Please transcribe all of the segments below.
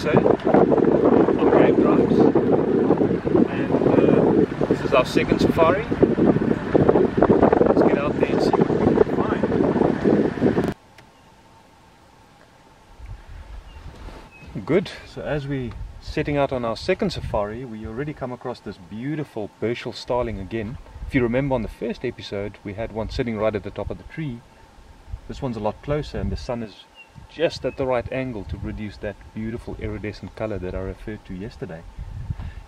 episode on Game Drives, and this is our second safari. Let's get out there and see what we can find. Good, so as we're setting out on our second safari, we already come across this beautiful Burchell starling again. If you remember on the first episode, we had one sitting right at the top of the tree. This one's a lot closer and the sun is just at the right angle to produce that beautiful iridescent color that I referred to yesterday.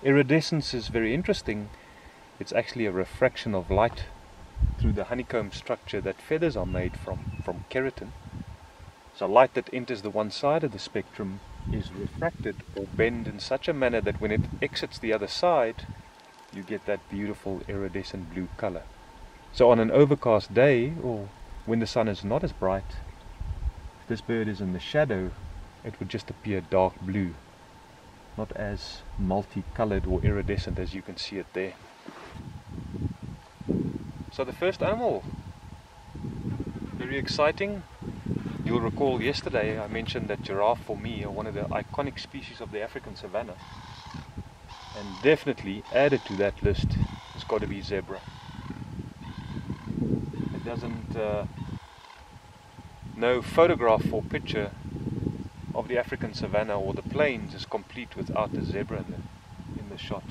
Iridescence is very interesting. It's actually a refraction of light through the honeycomb structure that feathers are made from keratin. So light that enters the one side of the spectrum is refracted or bent in such a manner that when it exits the other side, you get that beautiful iridescent blue color. So on an overcast day, or when the sun is not as bright, if this bird is in the shadow, it would just appear dark blue, not as multicolored or iridescent as you can see it there. So the first animal, very exciting. You'll recall yesterday I mentioned that giraffe for me are one of the iconic species of the African savanna, and definitely added to that list has got to be zebra. It doesn't no photograph or picture of the African savanna or the plains is complete without the zebra in the shot.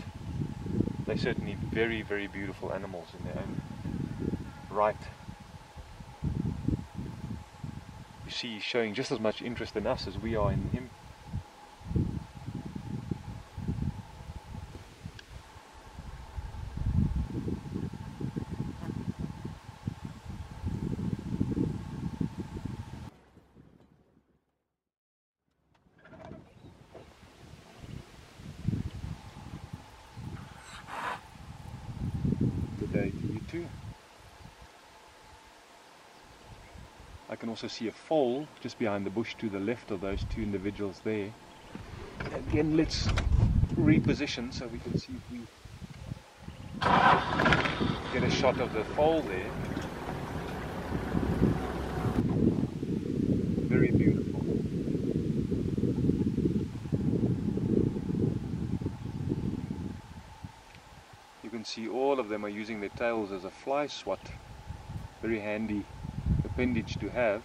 They're certainly very, very beautiful animals in their own right. You see, he's showing just as much interest in us as we are in him. Good day to you too. I can also see a foal just behind the bush to the left of those two individuals there. Again, let's reposition so we can see if we get a shot of the foal there. Very beautiful. You can see all of them are using their tails as a fly swat. Very handy appendage to have.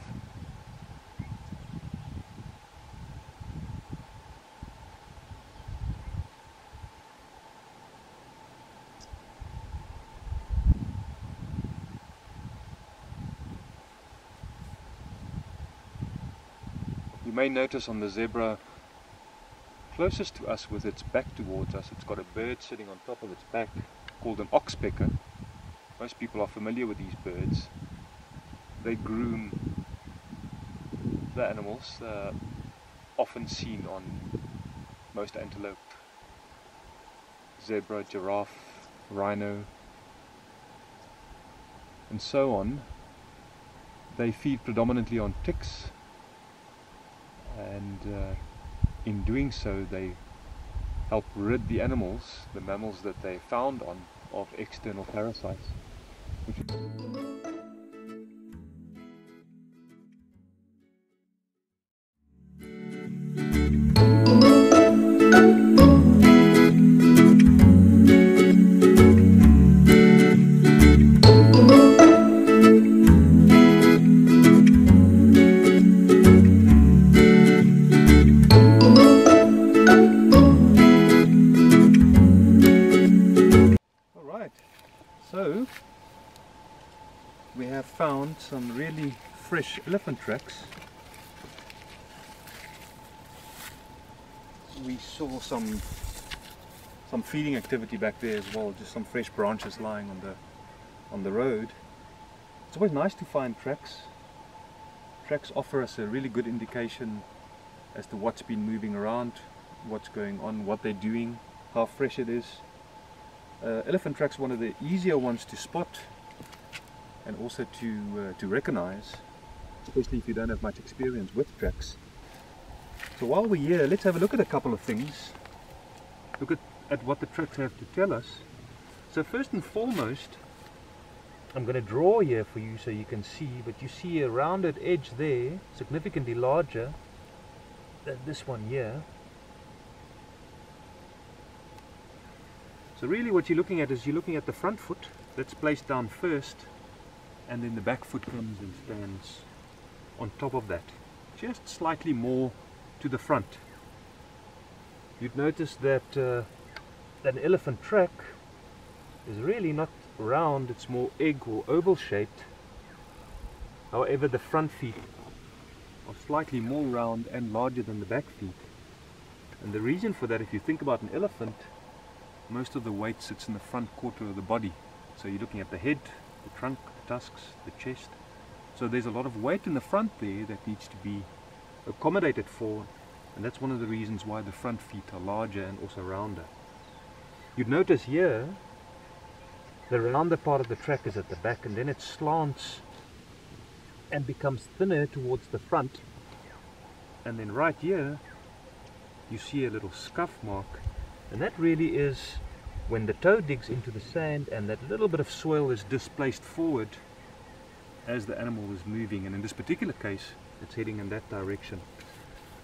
You may notice on the zebra closest to us with its back towards us, it's got a bird sitting on top of its back called an oxpecker. Most people are familiar with these birds. They groom the animals, often seen on most antelope, zebra, giraffe, rhino, and so on. They feed predominantly on ticks, and in doing so they help rid the animals, the mammals that they found on, of external parasites. So we have found some really fresh elephant tracks. We saw some feeding activity back there as well, just some fresh branches lying on the road. It's always nice to find tracks. Tracks offer us a really good indication as to what's been moving around, what's going on, what they're doing, how fresh it is. Elephant tracks are one of the easier ones to spot and also to recognize, especially if you don't have much experience with tracks. So while we're here, let's have a look at a couple of things. Look at what the tracks have to tell us. So first and foremost, I'm going to draw here for you so you can see, but you see a rounded edge there, significantly larger than this one here. So really what you're looking at is you're looking at the front foot that's placed down first, and then the back foot comes and stands on top of that, just slightly more to the front. You'd notice that an elephant track is really not round, it's more egg or oval shaped. However, the front feet are slightly more round and larger than the back feet. And the reason for that, if you think about an elephant, most of the weight sits in the front quarter of the body. So you're looking at the head, the trunk, the tusks, the chest. So there's a lot of weight in the front there that needs to be accommodated for, and that's one of the reasons why the front feet are larger and also rounder. You'd notice here, the rounder part of the track is at the back, and then it slants and becomes thinner towards the front. And then right here, you see a little scuff mark, and that really is when the toe digs into the sand and that little bit of soil is displaced forward as the animal is moving, and in this particular case it's heading in that direction.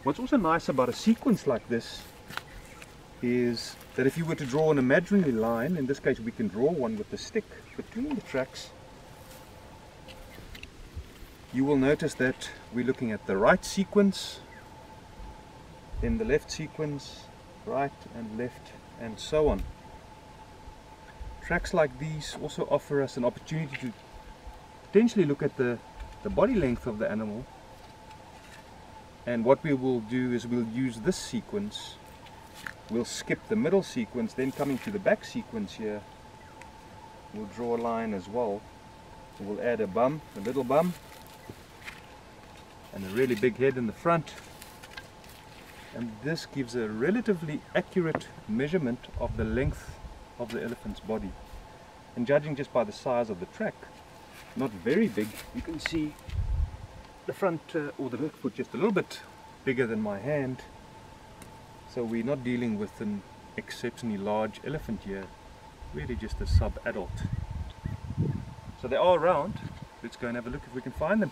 What's also nice about a sequence like this is that if you were to draw an imaginary line, in this case we can draw one with the stick between the tracks, you will notice that we're looking at the right sequence, then the left sequence, right and left, and so on. Tracks like these also offer us an opportunity to potentially look at the body length of the animal, and what we will do is we'll use this sequence, we'll skip the middle sequence, then coming to the back sequence here, we'll draw a line as well. We'll add a bum, a little bum, and a really big head in the front, and this gives a relatively accurate measurement of the length of the elephant's body. And judging just by the size of the track, not very big, you can see the front or the back foot just a little bit bigger than my hand. So we're not dealing with an exceptionally large elephant here, really just a sub-adult. So they are around. Let's go and have a look if we can find them.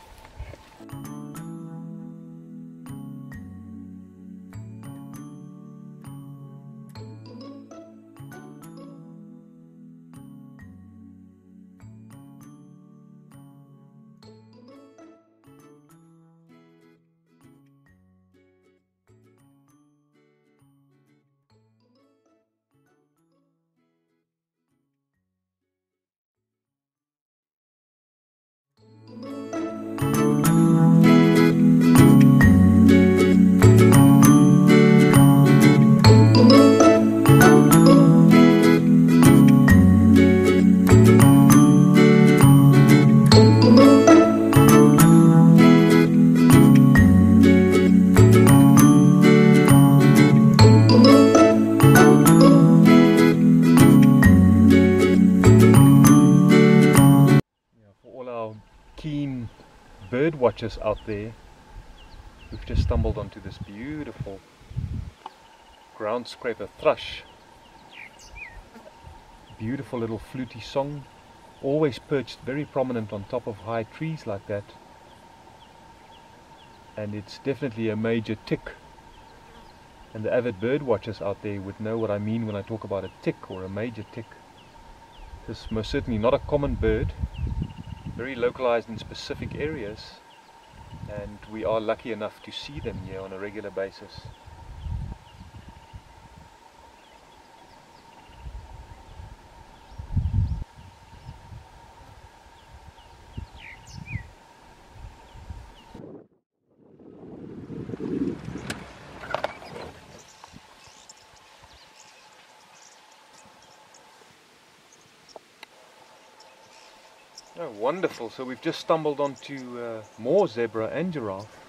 Keen bird watchers out there, we've just stumbled onto this beautiful ground scraper thrush. Beautiful little fluty song, always perched very prominent on top of high trees like that, and it's definitely a major tick, and the avid bird watchers out there would know what I mean when I talk about a tick or a major tick. This is most certainly not a common bird, very localized in specific areas, and we are lucky enough to see them here on a regular basis. Oh, wonderful. So we've just stumbled onto more zebra and giraffe.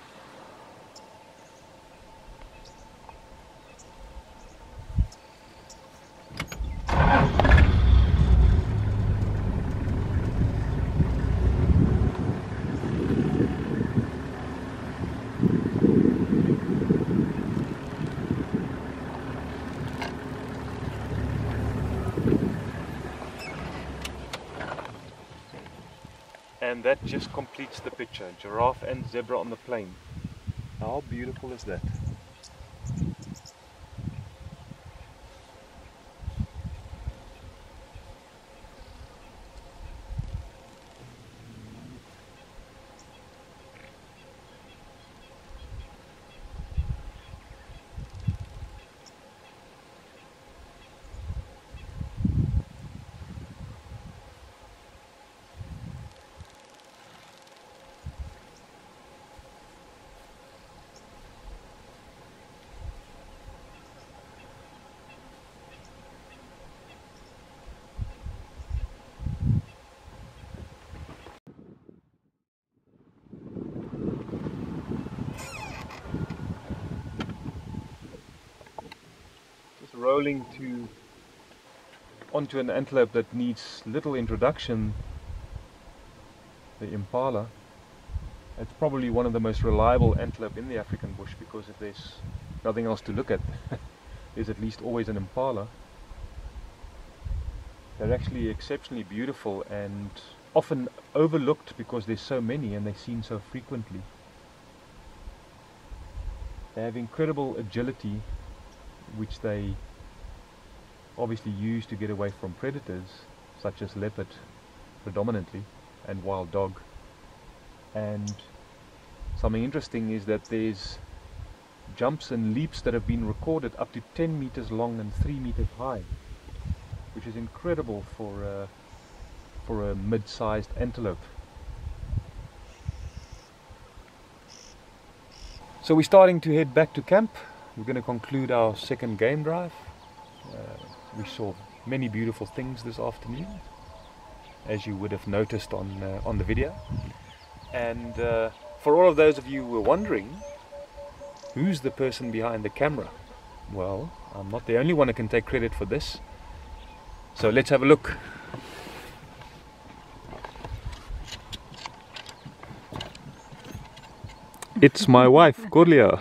And that just completes the picture. Giraffe and zebra on the plain. How beautiful is that? rolling onto an antelope that needs little introduction, the impala. It's probably one of the most reliable antelope in the African bush, because if there's nothing else to look at, there's at least always an impala. They're actually exceptionally beautiful and often overlooked because there's so many and they're seen so frequently. They have incredible agility, which they obviously use to get away from predators such as leopard predominantly and wild dog. And something interesting is that there's jumps and leaps that have been recorded up to 10 meters long and 3 meters high, which is incredible for a mid-sized antelope. So we're starting to head back to camp. We're going to conclude our second game drive. We saw many beautiful things this afternoon, as you would have noticed on the video. And for all of those of you who were wondering, who's the person behind the camera? Well, I'm not the only one who can take credit for this. So let's have a look. It's my wife, Corlia.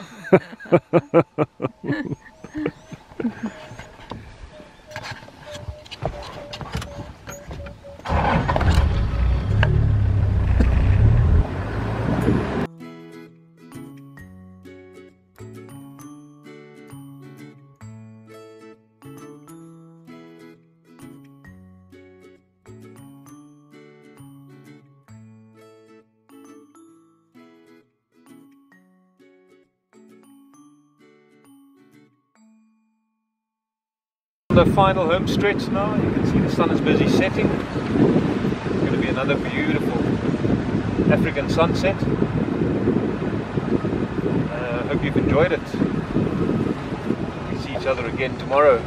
The final home stretch now. You can see the sun is busy setting. It's going to be another beautiful African sunset. Hope you've enjoyed it. We see each other again tomorrow.